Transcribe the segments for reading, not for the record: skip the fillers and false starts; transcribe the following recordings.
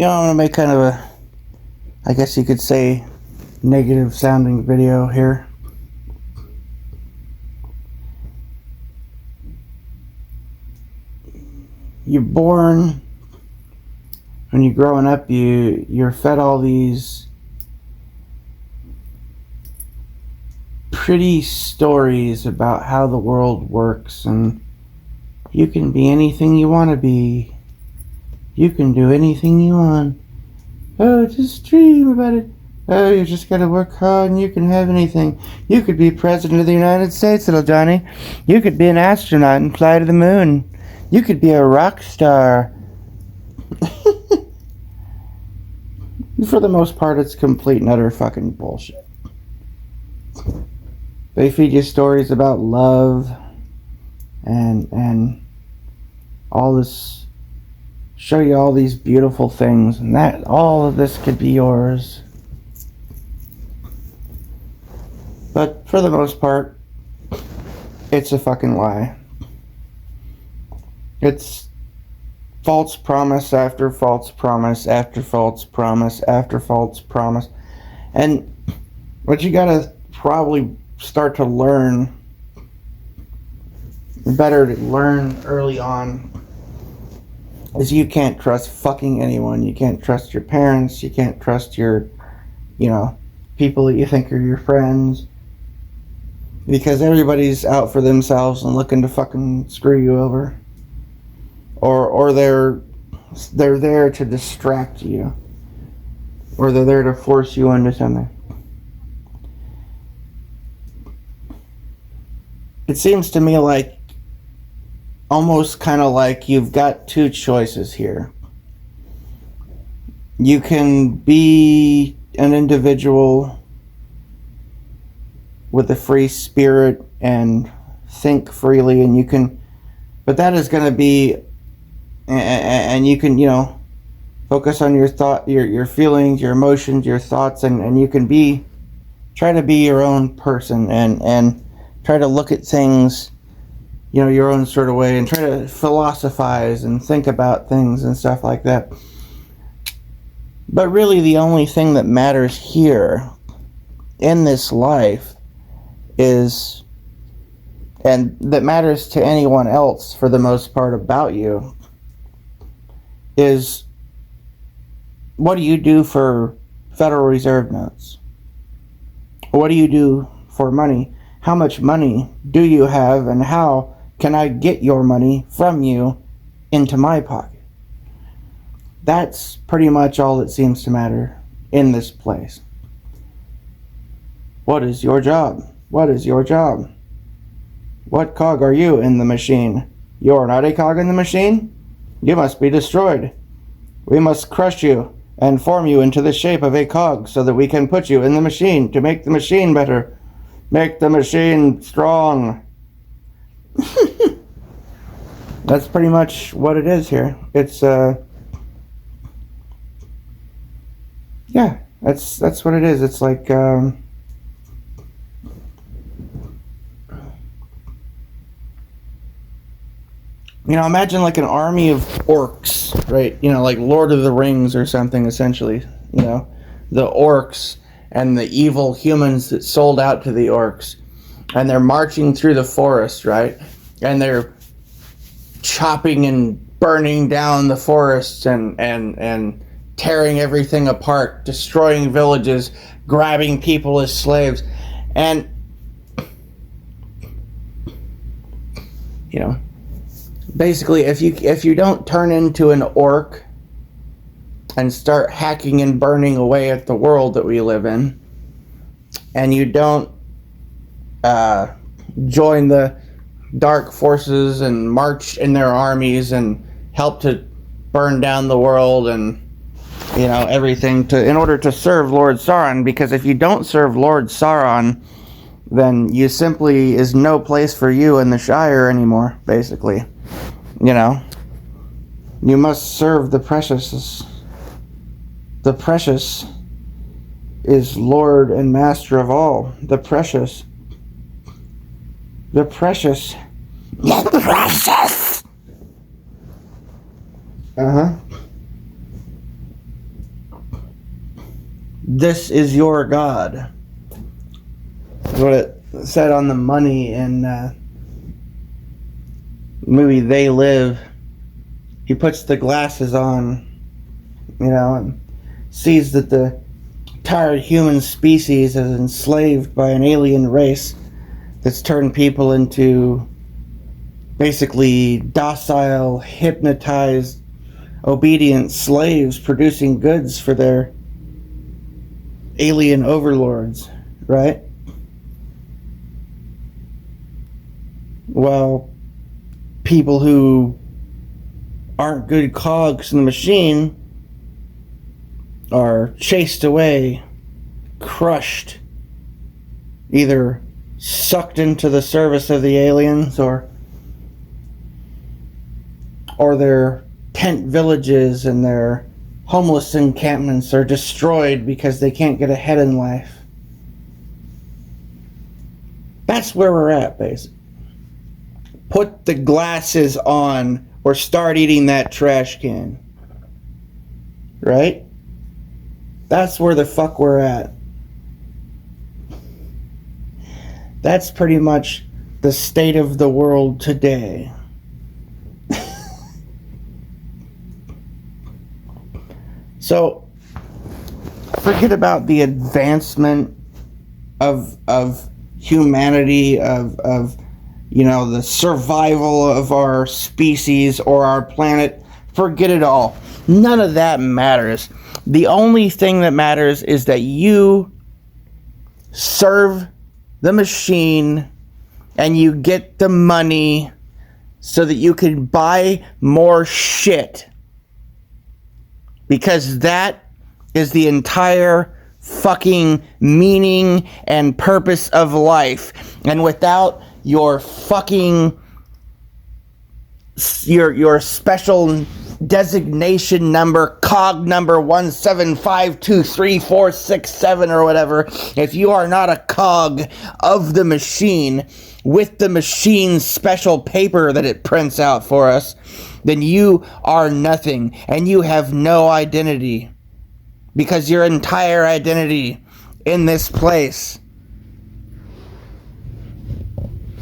I'm gonna make kind of a, I guess you could say, negative sounding video here. You're born, when you're growing up, you're fed all these pretty stories about how the world works, and you can be anything you want to be. You can do anything you want. Oh, just dream about it. Oh, you just gotta work hard and you can have anything. You could be President of the United States, little Johnny. You could be an astronaut and fly to the moon. You could be a rock star. For the most part, it's complete and utter fucking bullshit. They feed you stories about love and all this, show you all these beautiful things, and that all of this could be yours. But for the most part, it's a fucking lie. It's false promise after false promise after false promise after false promise. And what you gotta probably start to learn, better to learn early on, is you can't trust fucking anyone. You can't trust your parents. You can't trust your, people that you think are your friends. Because everybody's out for themselves and looking to fucking screw you over. Or they're there to distract you. Or they're there to force you into something. It seems to me like, almost kind of like you've got two choices here. You can be an individual with a free spirit and think freely, and you can, but that is going to be, and you can, focus on your thought, your feelings, your emotions, your thoughts, and you can try to be your own person and try to look at things, your own sort of way, and try to philosophize and think about things and stuff like that. But really the only thing that matters here in this life is, and that matters to anyone else for the most part about you, is what do you do for Federal Reserve notes? What do you do for money? How much money do you have, and how can I get your money from you into my pocket? That's pretty much all that seems to matter in this place. What is your job? What is your job? What cog are you in the machine? You're not a cog in the machine? You must be destroyed. We must crush you and form you into the shape of a cog so that we can put you in the machine to make the machine better. Make the machine strong. That's pretty much what it is here. It's yeah, that's what it is. It's like imagine like an army of orcs, right? Like Lord of the Rings or something, essentially. The orcs and the evil humans that sold out to the orcs, and they're marching through the forest, right? And they're chopping and burning down the forests and tearing everything apart, destroying villages, grabbing people as slaves. And basically if you don't turn into an orc and start hacking and burning away at the world that we live in, and you don't join the dark forces and march in their armies and help to burn down the world and everything in order to serve Lord Sauron, because if you don't serve Lord Sauron, then you simply is no place for you in the Shire anymore, basically. You must serve the precious. The precious is Lord and Master of all. The precious. The precious. The precious! This is your God. That's what it said on the money in movie They Live. He puts the glasses on, and sees that the entire human species is enslaved by an alien race that's turned people into basically docile, hypnotized, obedient slaves producing goods for their alien overlords, right? Well, people who aren't good cogs in the machine are chased away, crushed, either sucked into the service of the aliens or their tent villages and their homeless encampments are destroyed because they can't get ahead in life. That's where we're at, basically. Put the glasses on or start eating that trash can. Right? That's where the fuck we're at. That's pretty much the state of the world today. So, forget about the advancement of humanity, of the survival of our species or our planet. Forget it all. None of that matters. The only thing that matters is that you serve the machine and you get the money so that you can buy more shit. Because that is the entire fucking meaning and purpose of life. And without your fucking your special designation number, cog number 175234667 or whatever, if you are not a cog of the machine with the machine's special paper that it prints out for us, then you are nothing and you have no identity, because your entire identity in this place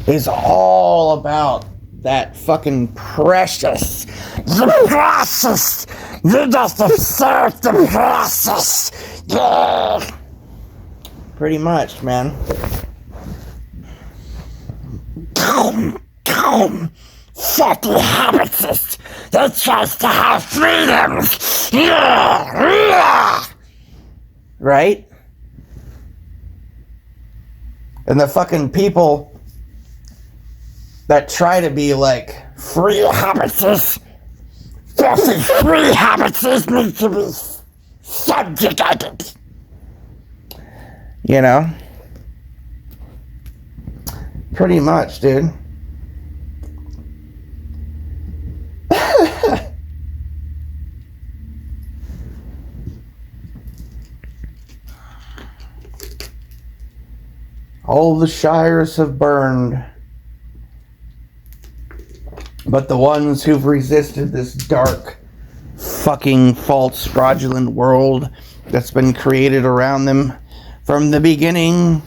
is all about that fucking precious. The process. You just observe the process. Yeah. Pretty much, man. Come. Fucking habits that tries to have freedoms. Yeah. Right? And the fucking people that try to be like free habits, free habits need to be subjugated. Pretty much, dude. All the shires have burned, but the ones who've resisted this dark, fucking false, fraudulent world that's been created around them from the beginning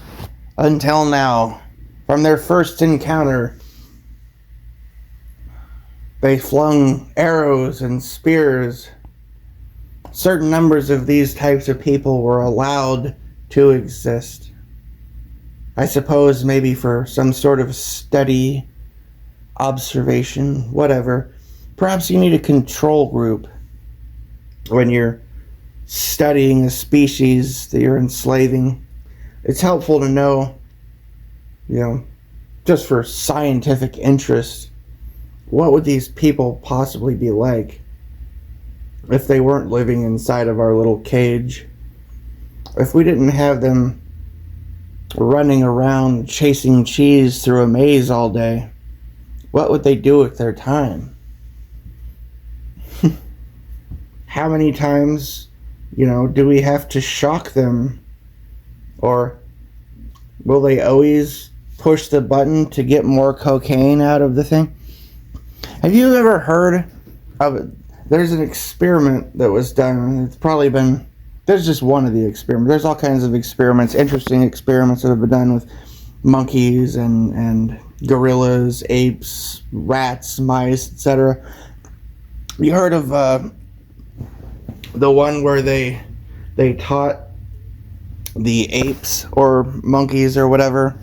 until now, from their first encounter, they flung arrows and spears. Certain numbers of these types of people were allowed to exist. I suppose maybe for some sort of study, observation, whatever. Perhaps you need a control group when you're studying a species that you're enslaving. It's helpful to know, just for scientific interest, what would these people possibly be like if they weren't living inside of our little cage? If we didn't have them running around chasing cheese through a maze all day, what would they do with their time? How many times, do we have to shock them? Or will they always push the button to get more cocaine out of the thing? Have you ever heard of it? There's an experiment that was done, and it's probably been there's just one of the experiments. There's all kinds of experiments, interesting experiments that have been done with monkeys and gorillas, apes, rats, mice, etc. You heard of the one where they taught the apes or monkeys or whatever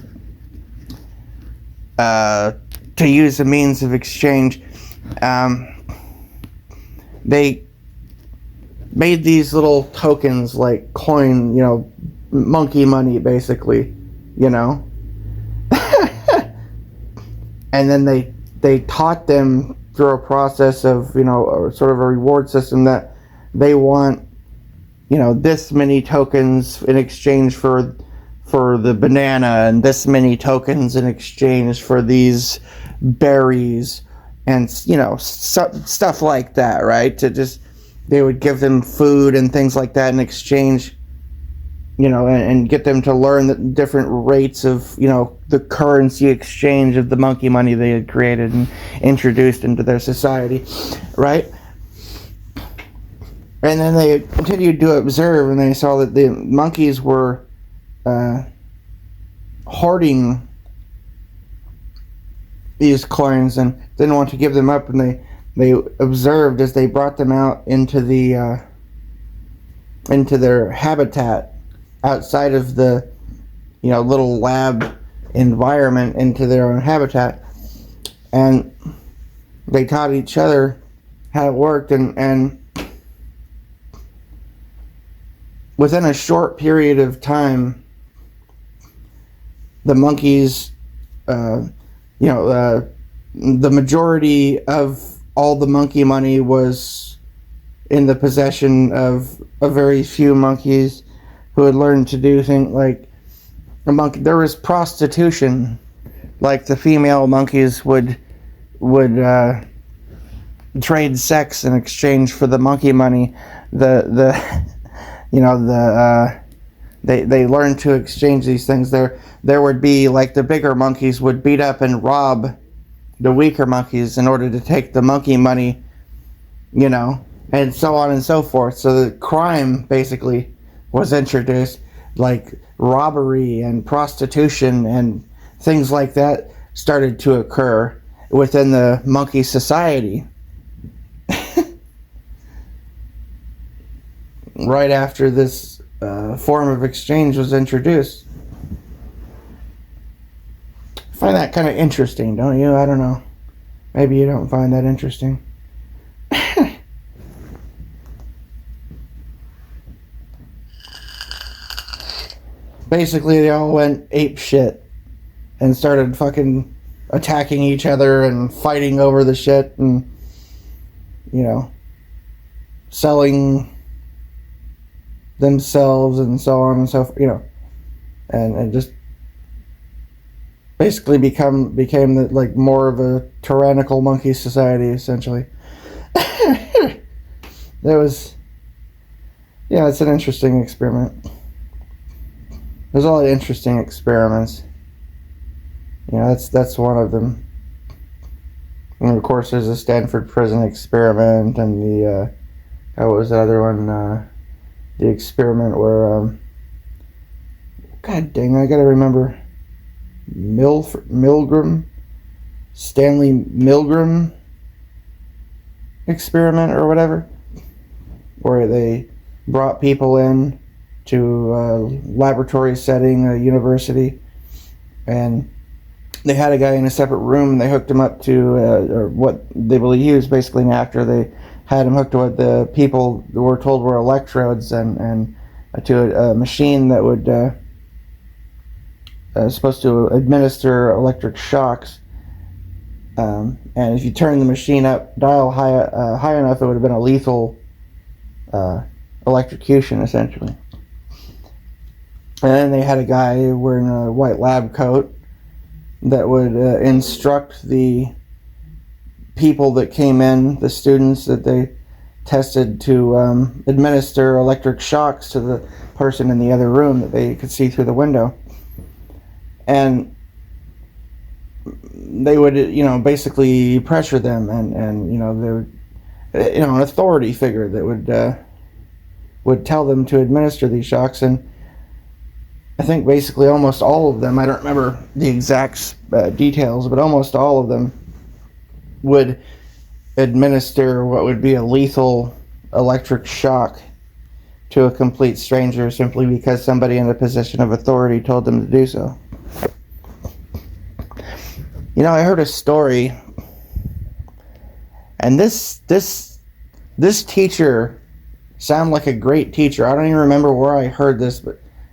to use a means of exchange? They made these little tokens like coin, monkey money basically, and then they taught them through a process of, sort of a reward system that they want, this many tokens in exchange for the banana, and this many tokens in exchange for these berries, and stuff like that, right? They would give them food and things like that in exchange, and get them to learn the different rates of, the currency exchange of the monkey money they had created and introduced into their society, right? And then they continued to observe, and they saw that the monkeys were hoarding these coins and didn't want to give them up, and they observed as they brought them out into their habitat outside of the little lab environment, into their own habitat, and they taught each other how it worked, and within a short period of time, the monkeys, the majority of all the monkey money was in the possession of a very few monkeys who had learned to do things like there was prostitution, like the female monkeys would trade sex in exchange for the monkey money. They learned to exchange these things. There would be, like, the bigger monkeys would beat up and rob the weaker monkeys in order to take the monkey money, and so on and so forth. So the crime basically was introduced, like robbery and prostitution and things like that started to occur within the monkey society right after this form of exchange was introduced. I find that kind of interesting, don't you? I don't know. Maybe you don't find that interesting. Basically, they all went ape shit and started fucking attacking each other and fighting over the shit and, selling themselves and so on and so forth, and just basically became like more of a tyrannical monkey society, essentially. It's an interesting experiment. There's a lot of interesting experiments. That's one of them. And of course, there's the Stanford prison experiment, and the what was the other one? The experiment where God dang, I gotta remember. Stanley Milgram experiment or whatever, where they brought people in to a laboratory setting, a university, and they had a guy in a separate room, and they hooked him up to or what they believe he was basically an actor. They had him hooked to what the people were told were electrodes, and to a machine that would supposed to administer electric shocks, and if you turn the machine up dial high enough, it would have been a lethal electrocution, essentially. And then they had a guy wearing a white lab coat that would instruct the people that came in, the students that they tested, to administer electric shocks to the person in the other room that they could see through the window. And they would, basically pressure them, and they would, an authority figure that would would tell them to administer these shocks. And I think basically almost all of them, I don't remember the exact details, but almost all of them would administer what would be a lethal electric shock to a complete stranger simply because somebody in a position of authority told them to do so. You know, I heard a story, and this teacher sounded like a great teacher. I don't even remember where I heard this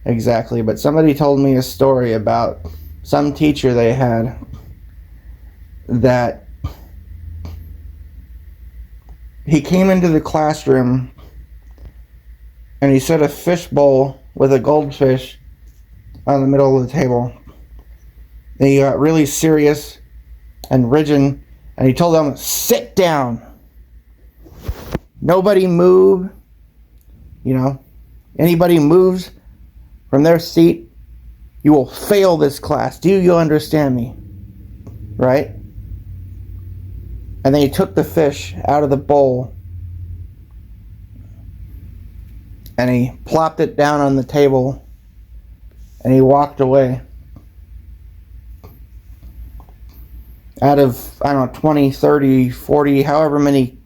exactly, but somebody told me a story about some teacher they had that he came into the classroom and he set a fishbowl with a goldfish on the middle of the table. And he got really serious and rigid, and he told them, "Sit down. Nobody move. You know, anybody moves from their seat, you will fail this class. Do you understand me?" Right? And then he took the fish out of the bowl and he plopped it down on the table and he walked away. Out of, I don't know, 20, 30, 40, however many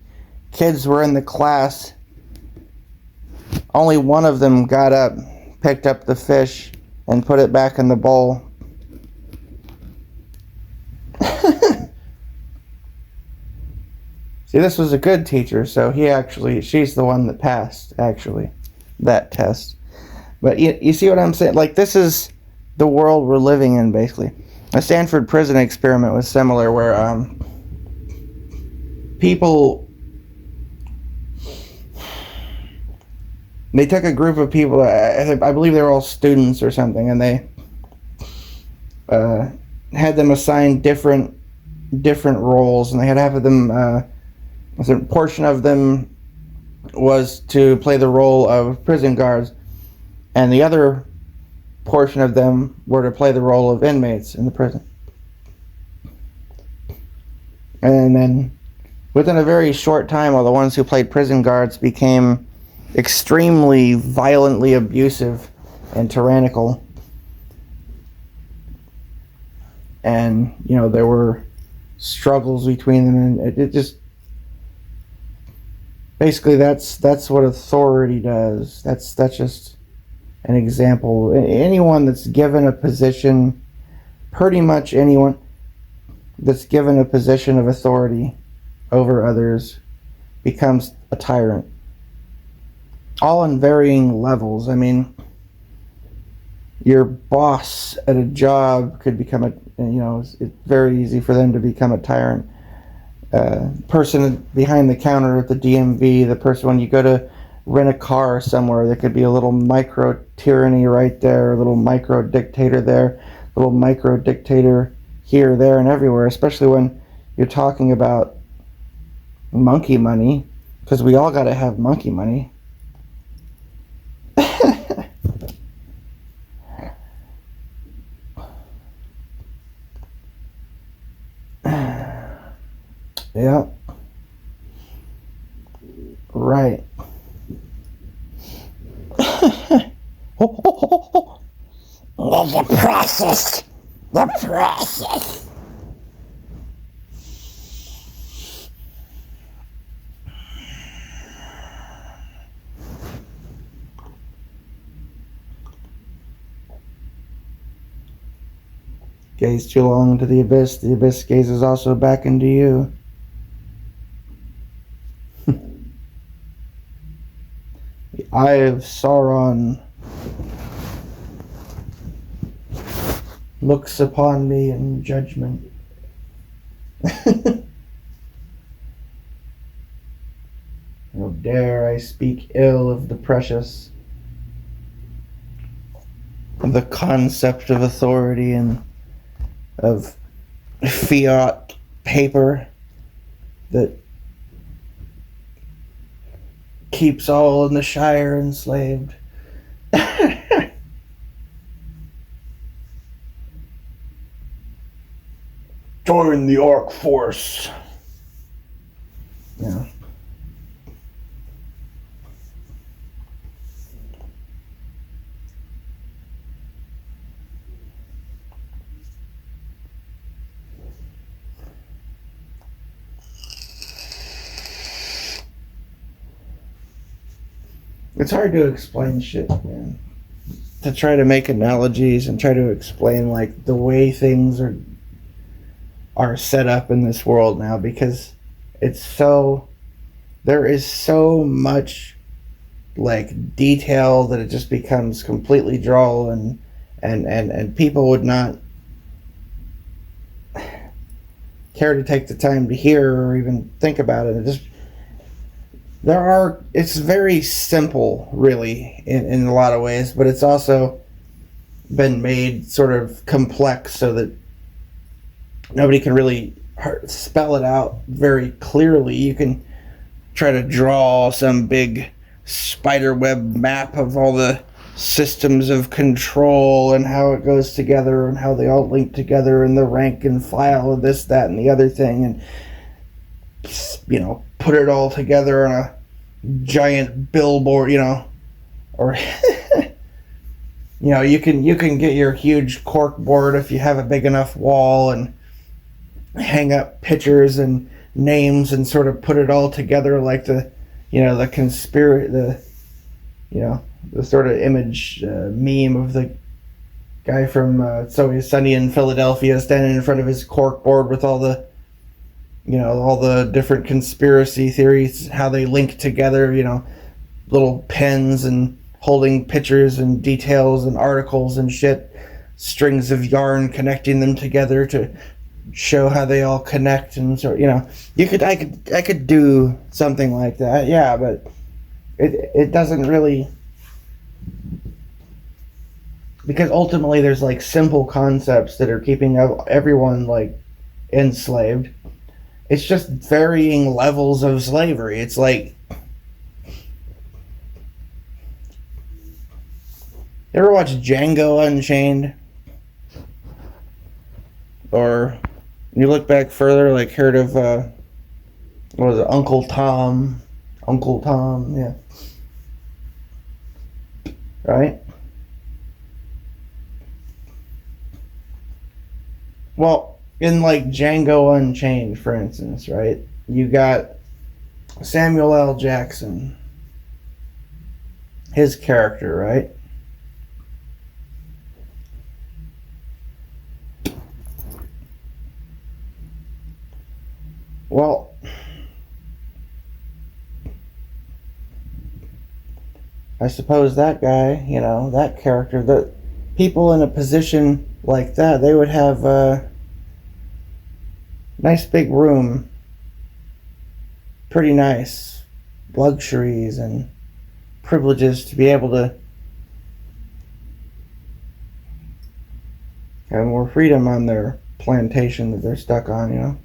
kids were in the class, only one of them got up, picked up the fish, and put it back in the bowl. See, this was a good teacher, so she's the one that passed, actually, that test. But you see what I'm saying? Like, this is the world we're living in, basically. A Stanford prison experiment was similar, where people, they took a group of people, I believe they were all students or something, and they had them assigned different roles, and they had half of them, a certain portion of them was to play the role of prison guards, and the other portion of them were to play the role of inmates in the prison. And then within a very short time, all the ones who played prison guards became extremely violently abusive and tyrannical. And, you know, there were struggles between them, and it just basically that's what authority does. That's just an example. Anyone that's given a position, pretty much anyone that's given a position of authority over others becomes a tyrant. All in varying levels. I mean, your boss at a job could become it's very easy for them to become a tyrant. Person behind the counter at the DMV, the person when you go to rent a car somewhere, there could be a little micro tyranny right there, a little micro dictator there, a little micro dictator here, there, and everywhere, especially when you're talking about monkey money, because we all got to have monkey money. Yeah. Right. The process. The process. Gaze too long into the abyss gazes also back into you. The eye of Sauron looks upon me in judgment. How dare I speak ill of the precious, of the concept of authority and of fiat paper that keeps all in the Shire enslaved. Join the Orc force. Yeah. It's hard to explain shit, man. To try to make analogies and try to explain like the way things are set up in this world now, because it's so there is so much like detail that it just becomes completely droll, and people would not care to take the time to hear or even think about it. It's very simple really in a lot of ways, but it's also been made sort of complex so that nobody can really spell it out very clearly. You can try to draw some big spiderweb map of all the systems of control and how it goes together and how they all link together and the rank and file of this, that, and the other thing, and put it all together on a giant billboard, or you can get your huge cork board if you have a big enough wall and hang up pictures and names and sort of put it all together like the sort of image meme of the guy from It's Always Sunny in Philadelphia standing in front of his cork board with all the different conspiracy theories, how they link together, little pens and holding pictures and details and articles and shit, strings of yarn connecting them together to show how they all connect. And so I could do something like that, yeah, but it doesn't really, because ultimately there's like simple concepts that are keeping everyone like enslaved. It's just varying levels of slavery. It's like, you ever watch Django Unchained? Or you look back further, like heard of what was it, Uncle Tom? Uncle Tom, yeah. Right? Well, in like Django Unchained, for instance, right? You got Samuel L. Jackson, his character, right? Well, I suppose that guy, that character, the people in a position like that, they would have a nice big room, pretty nice luxuries and privileges to be able to have more freedom on their plantation that they're stuck on,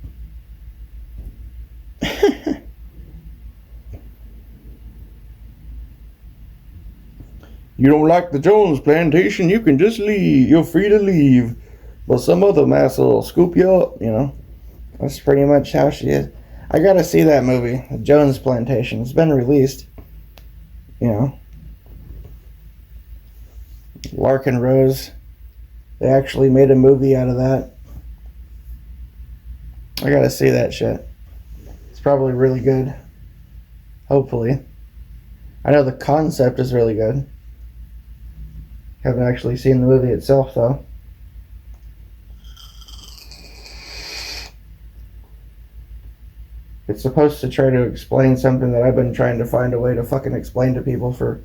You don't like the Jones plantation, you can just leave. You're free to leave. But some other asshole will scoop you up, That's pretty much how she is. I gotta see that movie, The Jones Plantation. It's been released. Larkin Rose. They actually made a movie out of that. I gotta see that shit. It's probably really good. Hopefully. I know the concept is really good. Haven't actually seen the movie itself, though. It's supposed to try to explain something that I've been trying to find a way to fucking explain to people for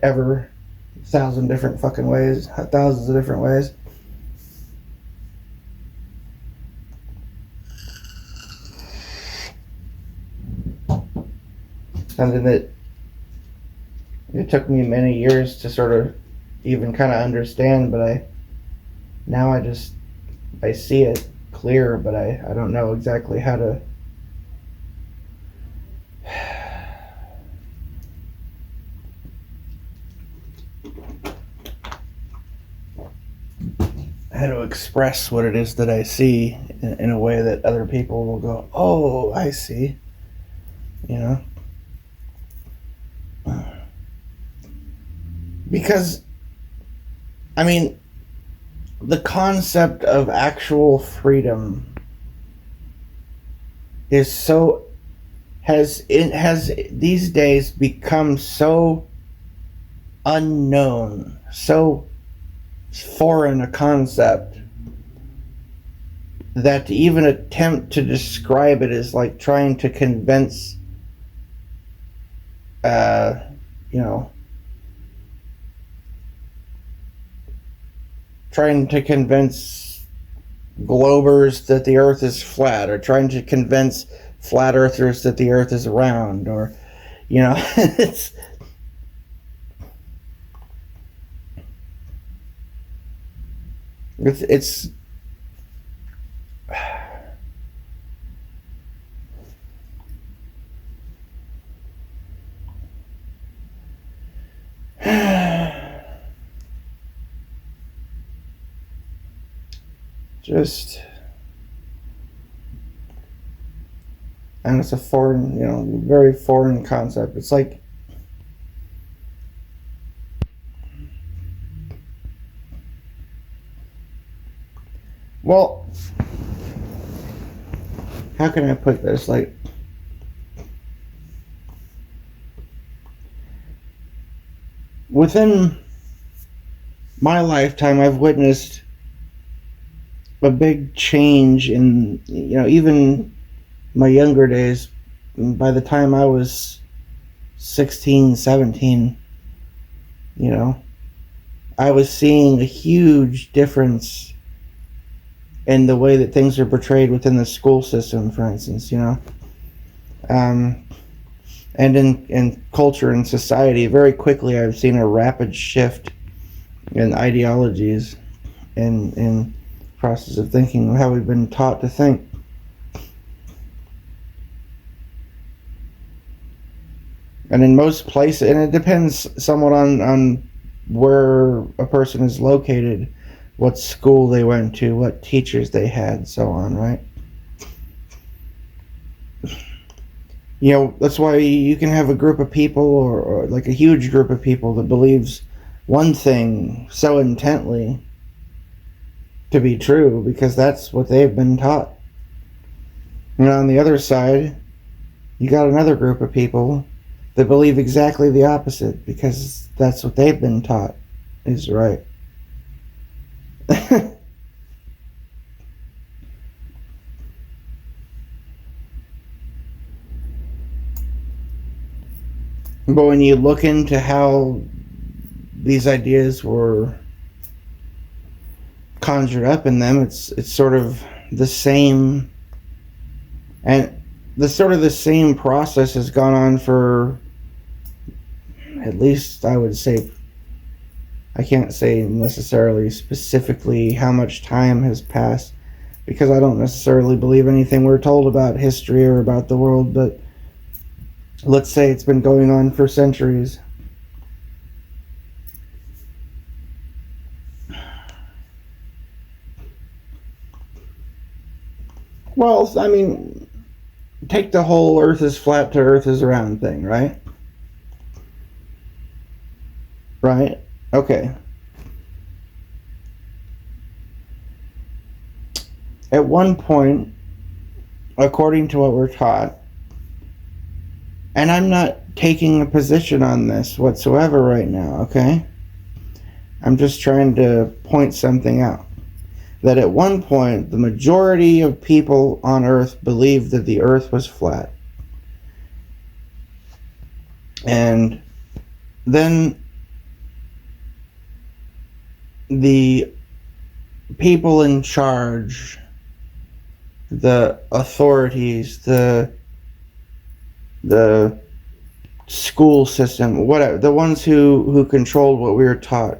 ever. 1,000 different fucking ways. Thousands of different ways. Something that it took me many years to sort of even kind of understand, but I see it clear, but I don't know exactly how to express what it is that I see in a way that other people will go, oh, I see, because the concept of actual freedom is so has these days become so unknown, so foreign a concept, that to even attempt to describe it is like trying to convince, you know, trying to convince globers that the earth is flat, or trying to convince flat earthers that the earth is round, or, you know, it's just, and it's a foreign, you know, very foreign concept. It's like, well, how can I put this? Like, within my lifetime, I've witnessed a big change in, you know, even my younger days. By the time I was 16, 17, you know, I was seeing a huge difference in the way that things are portrayed within the school system, for instance, you know. And in culture and society, very quickly I've seen a rapid shift in ideologies and in process of thinking, how we've been taught to think. And in most places, and it depends somewhat on where a person is located, what school they went to, what teachers they had, so on, right? You know, that's why you can have a group of people, or like a huge group of people that believes one thing so intently to be true because that's what they've been taught. And on the other side, you got another group of people that believe exactly the opposite because that's what they've been taught is right. But when you look into how these ideas were conjured up in them, it's sort of the same, and the same process has gone on for, at least I would say, I can't say necessarily specifically how much time has passed because I don't necessarily believe anything we're told about history or about the world, but let's say it's been going on for centuries. Well, I mean, take the whole earth is flat to earth is round thing, right? Right? Okay. At one point, according to what we're taught, and I'm not taking a position on this whatsoever right now, okay? I'm just trying to point something out. That at one point, the majority of people on Earth believed that the Earth was flat. And then the people in charge, the authorities, the school system, whatever, the ones who controlled what we were taught,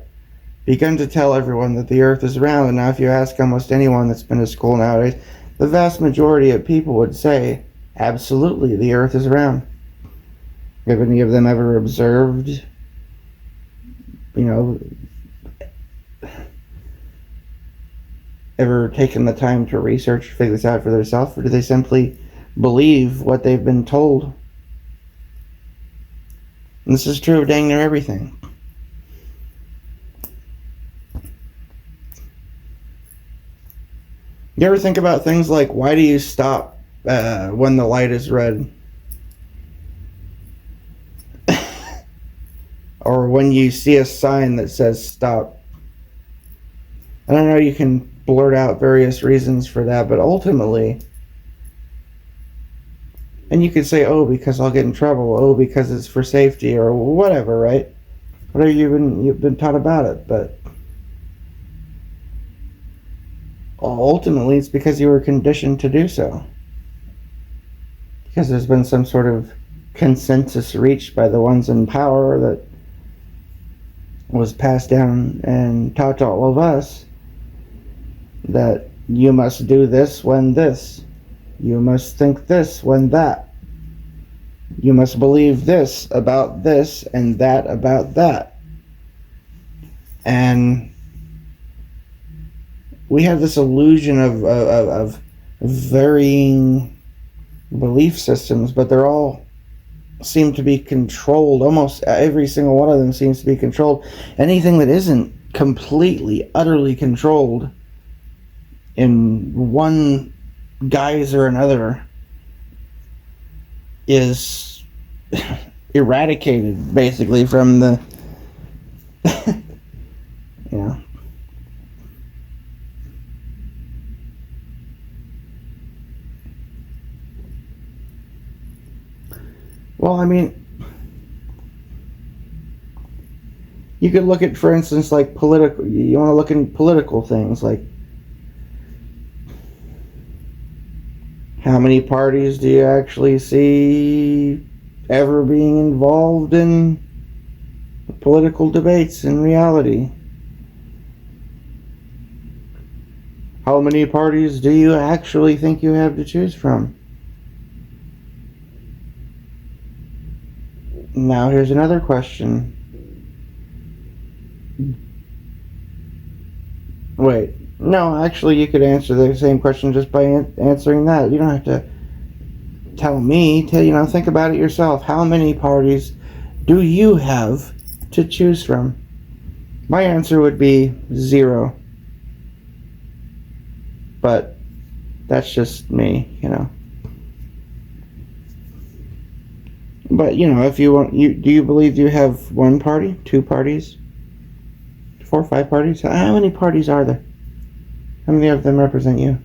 began to tell everyone that the earth is round. And now if you ask almost anyone that's been to school nowadays, the vast majority of people would say, absolutely, the earth is round. Have any of them ever observed, you know, ever taken the time to research, figure this out for themselves, or do they simply believe what they've been told? And this is true of dang near everything. You ever think about things like, why do you stop when the light is red? or when you see a sign that says stop. And I know you can blurt out various reasons for that, but ultimately, and you could say, oh, because I'll get in trouble, oh, because it's for safety, or whatever, right? Whatever you've been taught about it, but ultimately it's because you were conditioned to do so. Because there's been some sort of consensus reached by the ones in power that was passed down and taught to all of us that you must do this when this. You must think this when that. You must believe this about this and that about that. And we have this illusion of varying belief systems, but they're all seem to be controlled. Almost every single one of them seems to be controlled. Anything that isn't completely, utterly controlled in one guise or another is eradicated, basically, from the you know. Well, I mean, you could look at, for instance, like political. You want to look in political things, like how many parties do you actually see ever being involved in political debates in reality? How many parties do you actually think you have to choose from? Now here's another question. Wait, no, actually you could answer the same question just by answering that. You don't have to tell me to, think about it yourself. How many parties do you have to choose from? My answer would be 0. But that's just me. But, if you want, do you believe you have 1 party, 2 parties, 4, 5 parties? How many parties are there? How many of them represent you?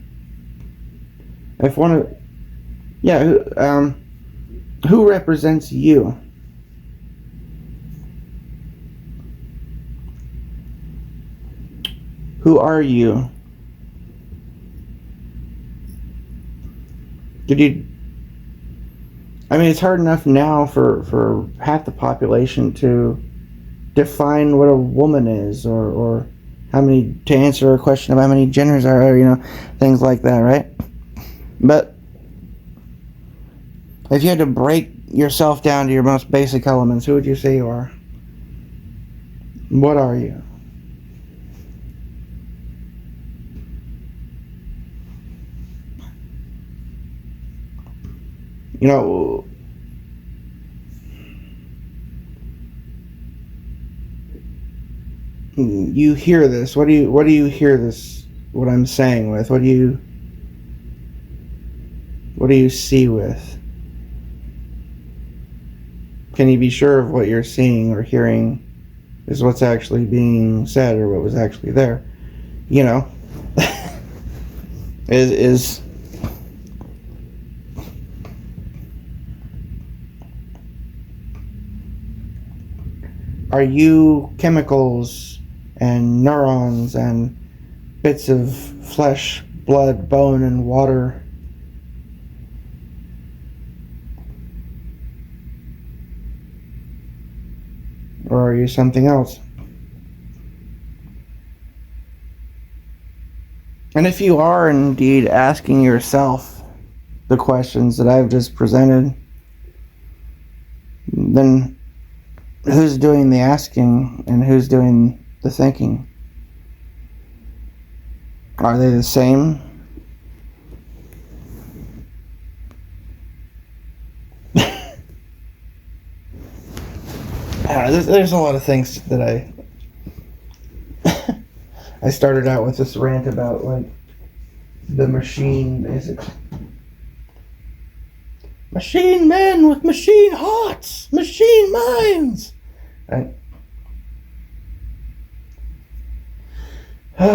If one of, yeah, who represents you? Who are you? It's hard enough now for half the population to define what a woman is, or to answer a question of how many genders are, things like that, right? But if you had to break yourself down to your most basic elements, who would you say you are? What are you? You hear this. What do you hear this, what I'm saying with? What do you see with? Can you be sure of what you're seeing or hearing is what's actually being said, or what was actually there? is are you chemicals and neurons and bits of flesh, blood, bone, and water? Or are you something else? And if you are indeed asking yourself the questions that I've just presented, then who's doing the asking and who's doing the thinking? Are they the same? There's a lot of things that I started out with this rant about, like, the machine, basically. Machine men with machine hearts, machine minds. What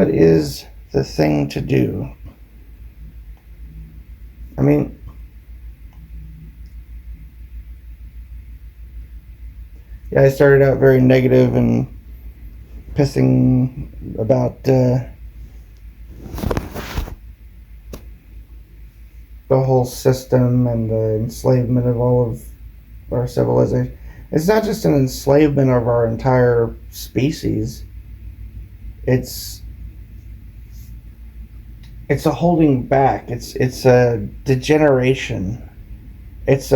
is the thing to do? I mean, yeah, I started out very negative and pissing about the whole system and the enslavement of all of our civilization. It's not just an enslavement of our entire species. It's a holding back. It's a degeneration. It's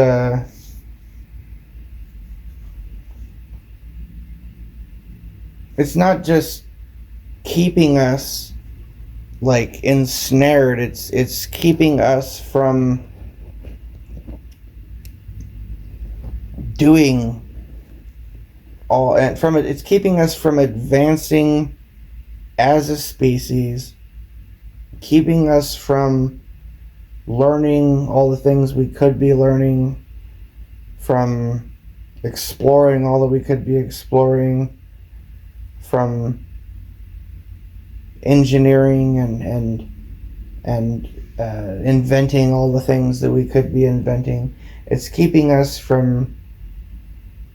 not just keeping us like ensnared. It's keeping us from doing all, and from it. It's keeping us from advancing as a species, keeping us from learning all the things we could be learning, from exploring all that we could be exploring, from engineering and inventing all the things that we could be inventing. It's keeping us from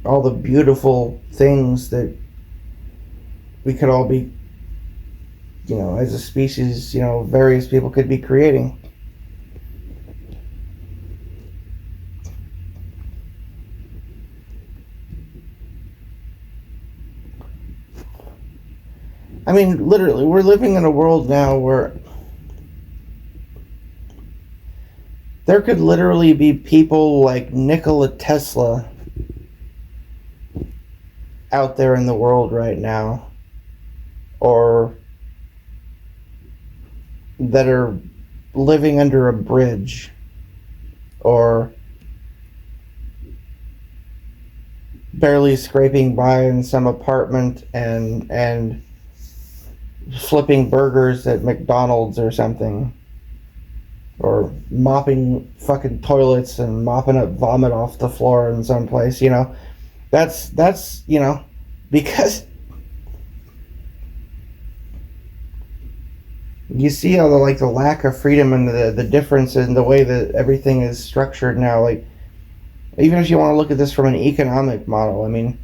all the beautiful things that we could all be, as a species, various people could be creating. I mean, literally, we're living in a world now where there could literally be people like Nikola Tesla out there in the world right now, or that are living under a bridge, or barely scraping by in some apartment and flipping burgers at McDonald's or something, or mopping fucking toilets and mopping up vomit off the floor in some place. That's because you see how the lack of freedom and the difference in the way that everything is structured now. Like, even if you want to look at this from an economic model, I mean,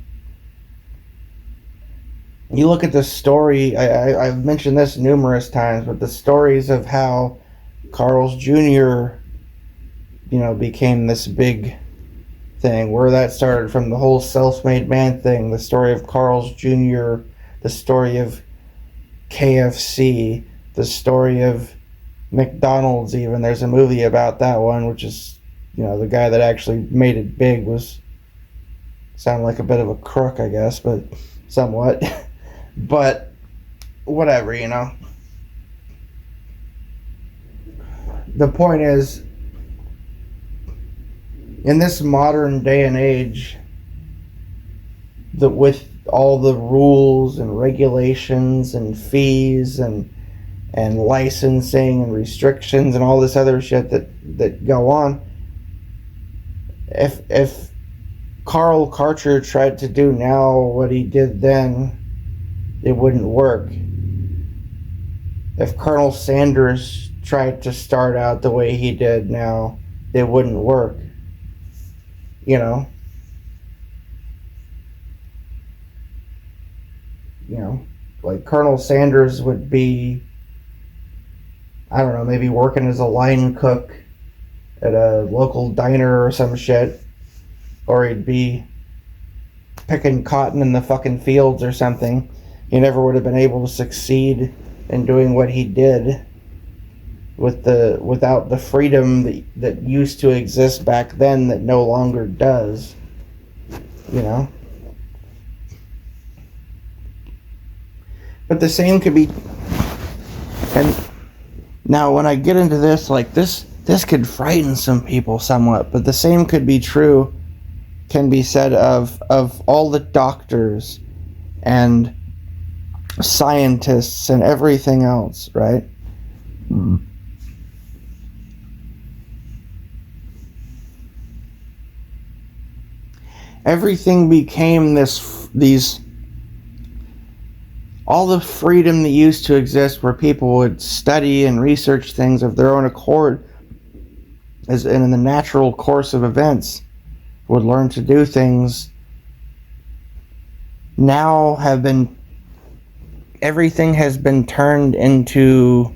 you look at the story, I've mentioned this numerous times, but the stories of how Carl's Jr., became this big thing, where that started from, the whole self-made man thing, the story of Carl's Jr., the story of KFC, the story of McDonald's even. There's a movie about that one, which is, the guy that actually made it big was, sounded like a bit of a crook, I guess, but somewhat. But whatever, The point is, in this modern day and age, that with all the rules and regulations and fees and licensing and restrictions and all this other shit that go on, if Carl Karcher tried to do now what he did then, it wouldn't work. If Colonel Sanders tried to start out the way he did now, it wouldn't work. Like Colonel Sanders would be, I don't know, maybe working as a line cook at a local diner or some shit, or he'd be picking cotton in the fucking fields or something. He never would have been able to succeed in doing what he did without the freedom that used to exist back then that no longer does. But the same could be, and now when I get into this, like this could frighten some people somewhat, but the same could be true, can be said of all the doctors and scientists and everything else, right? everything became all the freedom that used to exist where people would study and research things of their own accord, as in the natural course of events, would learn to do things, now everything has been turned into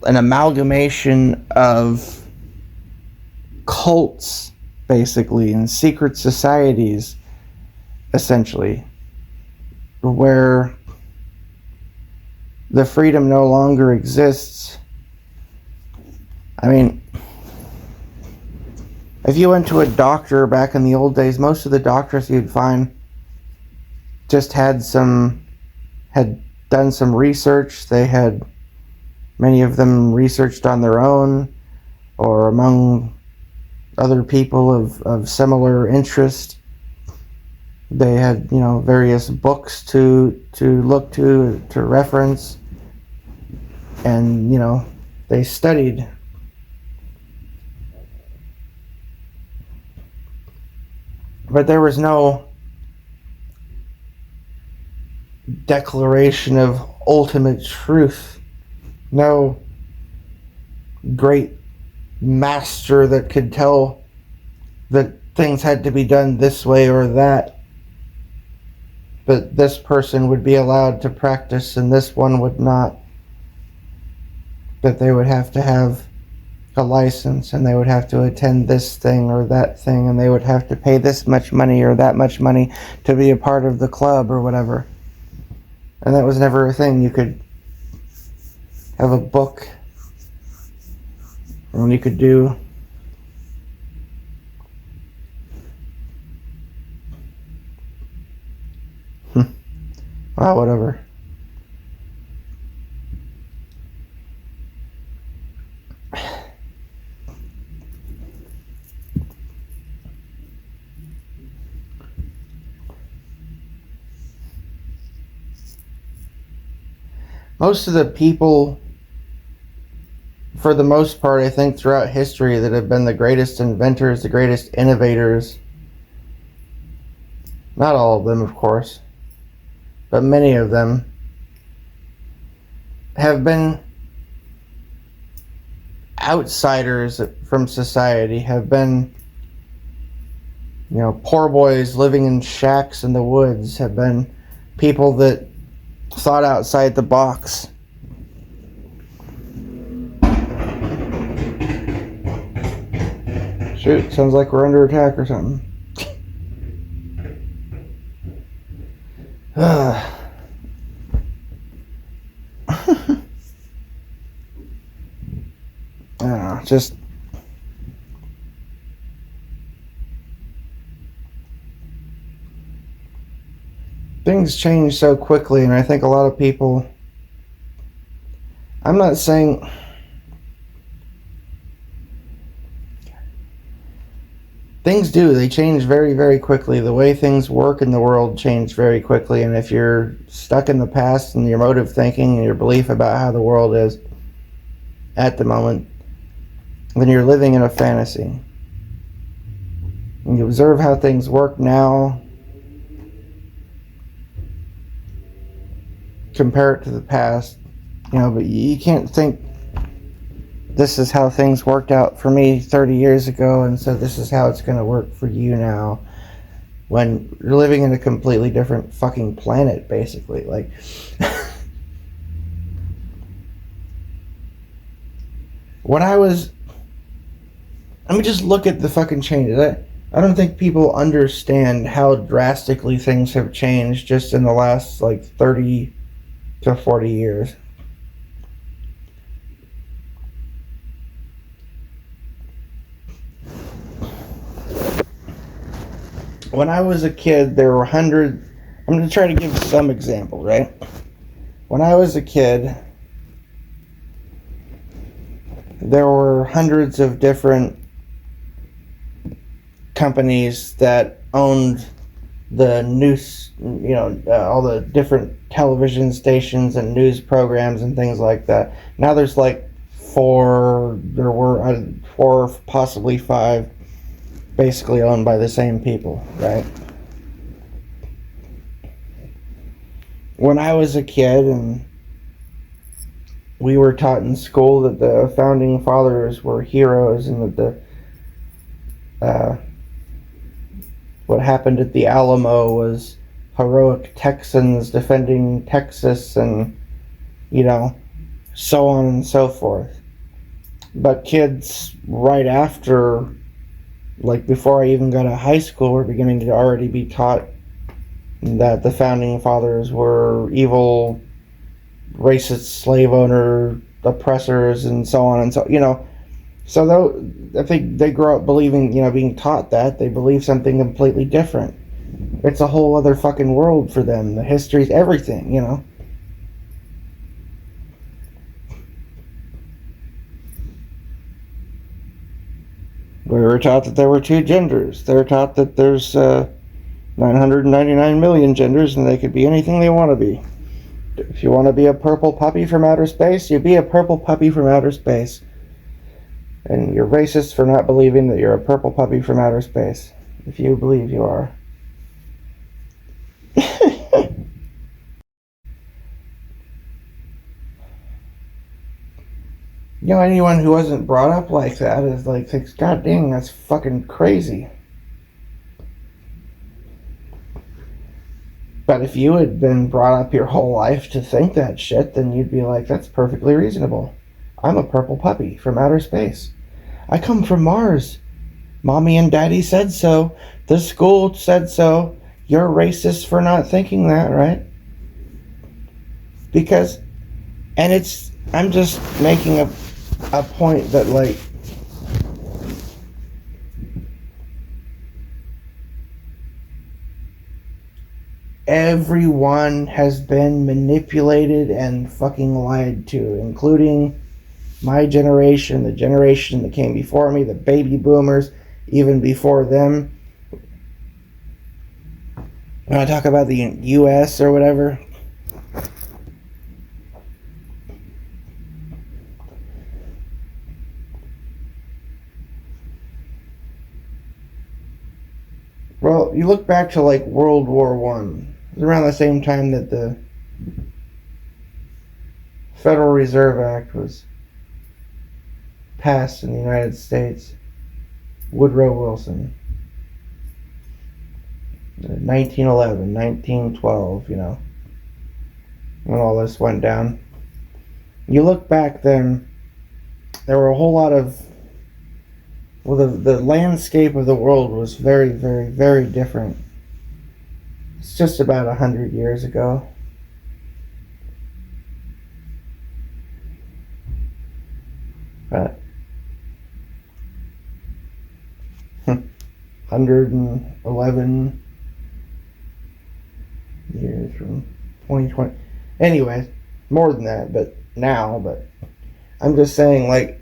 an amalgamation of cults, basically, and secret societies, essentially, where the freedom no longer exists. I mean, if you went to a doctor back in the old days, most of the doctors you'd find just had done some research. Many of them researched on their own or among other people of similar interest. They had, various books to look to reference, and, they studied. But there was no declaration of ultimate truth. No great master that could tell that things had to be done this way or that. But this person would be allowed to practice and this one would not. That they would have to have a license and they would have to attend this thing or that thing and they would have to pay this much money or that much money to be a part of the club or whatever. And that was never a thing. You could have a book and you could do well, whatever. Most of the people, for the most part, I think throughout history, that have been the greatest inventors, the greatest innovators, not all of them, of course, but many of them have been outsiders from society, have been, poor boys living in shacks in the woods, have been people that thought outside the box. Shoot, sounds like we're under attack or something. I don't know, just things change so quickly, and I think a lot of people, I'm not saying things they change very, very quickly. The way things work in the world change very quickly, and if you're stuck in the past and your motive thinking and your belief about how the world is at the moment, then you're living in a fantasy. And you observe how things work now, compare it to the past, but you can't think this is how things worked out for me 30 years ago, and so this is how it's going to work for you now, when you're living in a completely different fucking planet, basically. Like, let me just look at the fucking changes. I don't think people understand how drastically things have changed just in the last, 30 to 40 years. When I was a kid, there were hundreds. I'm going to try to give some examples, right? When I was a kid, there were hundreds of different companies that owned the news, all the different television stations and news programs and things like that. Now there's there were 4, possibly 5. basically owned by the same people, right? When I was a kid and we were taught in school that the founding fathers were heroes and that what happened at the Alamo was heroic Texans defending Texas and, you know, so on and so forth. But kids right after, like before I even got to high school, were beginning to already be taught that the founding fathers were evil, racist, slave owner, oppressors, and so on and so, So though I think they grow up believing, being taught that, they believe something completely different. It's a whole other fucking world for them. The history's everything. We were taught that there were two genders. They were taught that there's 999 million genders and they could be anything they want to be. If you want to be a purple puppy from outer space, you be a purple puppy from outer space. And you're racist for not believing that you're a purple puppy from outer space. If you believe you are. Anyone who wasn't brought up like that is like, thinks, God dang, that's fucking crazy. But if you had been brought up your whole life to think that shit, then you'd be like, that's perfectly reasonable. I'm a purple puppy from outer space. I come from Mars. Mommy and Daddy said so. The school said so. You're racist for not thinking that, right? Because, and I'm just making a point that, like, everyone has been manipulated and fucking lied to, including my generation, the generation that came before me, the baby boomers, even before them. When I talk about the U.S. or whatever, well, you look back to like World War One. It was around the same time that the Federal Reserve Act was passed in the United States. Woodrow Wilson. 1911, 1912, when all this went down. You look back then, there were a whole lot of, the landscape of the world was very, very, very different. It's just about 100 years ago. But 111 years from 2020. Anyways, more than that, but I'm just saying, like,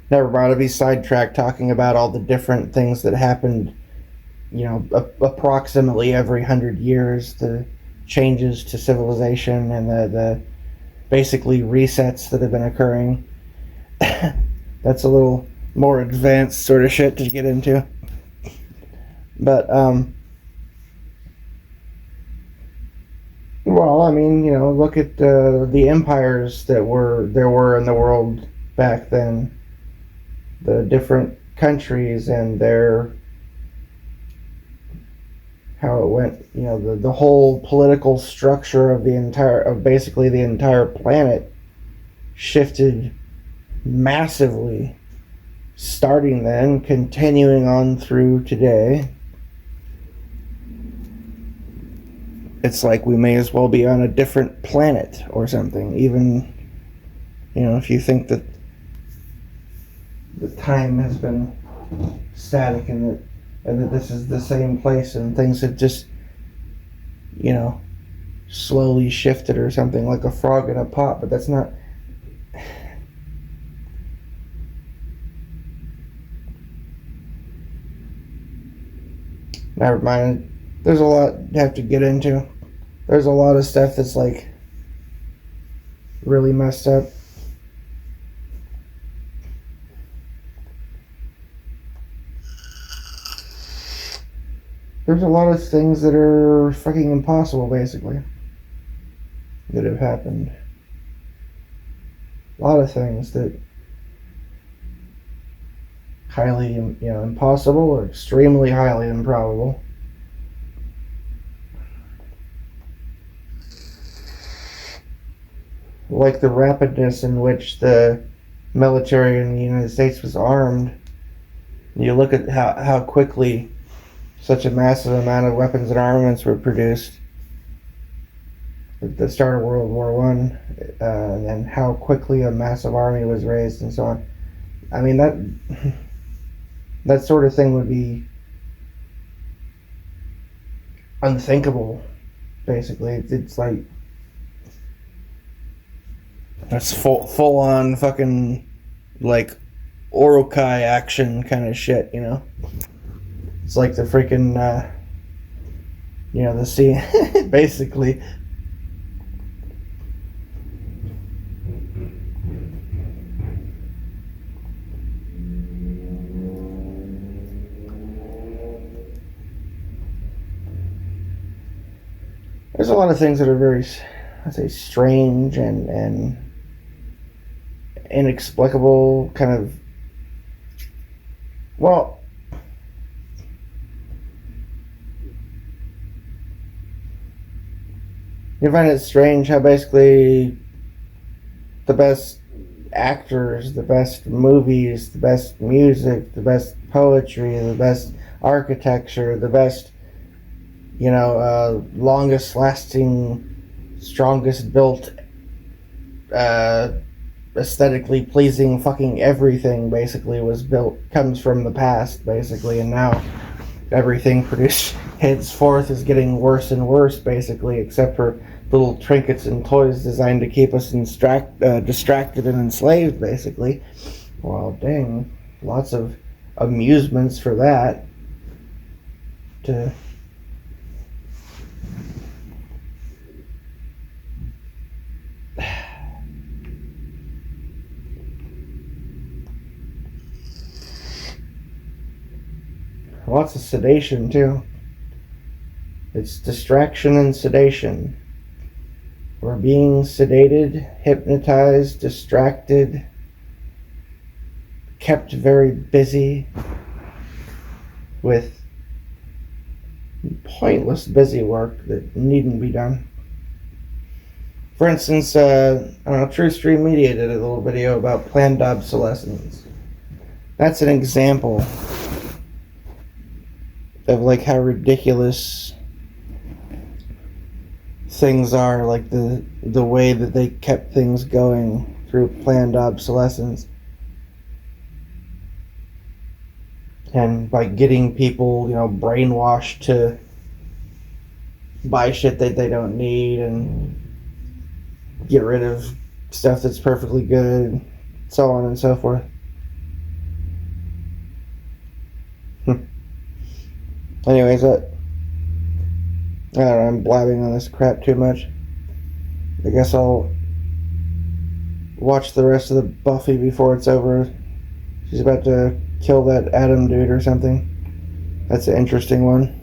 never mind, I'll be sidetracked talking about all the different things that happened, approximately every 100 years, the changes to civilization and the basically resets that have been occurring. That's a little more advanced sort of shit to get into. But, well, I mean, look at the empires that there were in the world back then. The different countries and how it went, the whole political structure of basically the entire planet shifted massively, starting then, continuing on through today. It's like we may as well be on a different planet or something, even, if you think that the time has been static and that this is the same place and things have just, slowly shifted or something, like a frog in a pot, but that's not. Never mind. There's a lot you have to get into. There's a lot of stuff that's like really messed up. there's a lot of things that are fucking impossible, basically, that have happened. A lot of things that highly, impossible or extremely highly improbable. Like the rapidness in which the military in the United States was armed. You look at how quickly such a massive amount of weapons and armaments were produced at the start of World War One, and how quickly a massive army was raised and so on. I mean, that sort of thing would be unthinkable, basically. It's like, that's full on fucking, like, Urukai action kind of shit, It's like the freaking, the scene, basically. There's a lot of things that are very, I'd say, strange and inexplicable, kind of. Well, you find it strange how basically the best actors, the best movies, the best music, the best poetry, the best architecture, the best, longest lasting, strongest built, aesthetically pleasing fucking everything basically comes from the past, basically, and now everything produced henceforth is getting worse and worse, basically, except for little trinkets and toys designed to keep us distracted and enslaved, basically. Well, dang, lots of amusements for that. Lots of sedation, too. It's distraction and sedation. We're being sedated, hypnotized, distracted, kept very busy with pointless busy work that needn't be done. For instance, True Stream Media did a little video about planned obsolescence. That's an example of like how ridiculous things are, like the way that they kept things going through planned obsolescence, and by getting people, brainwashed to buy shit that they don't need and get rid of stuff that's perfectly good, so on and so forth. Anyways, I don't know, I'm blabbing on this crap too much. I guess I'll watch the rest of the Buffy before it's over. She's about to kill that Adam dude or something. That's an interesting one.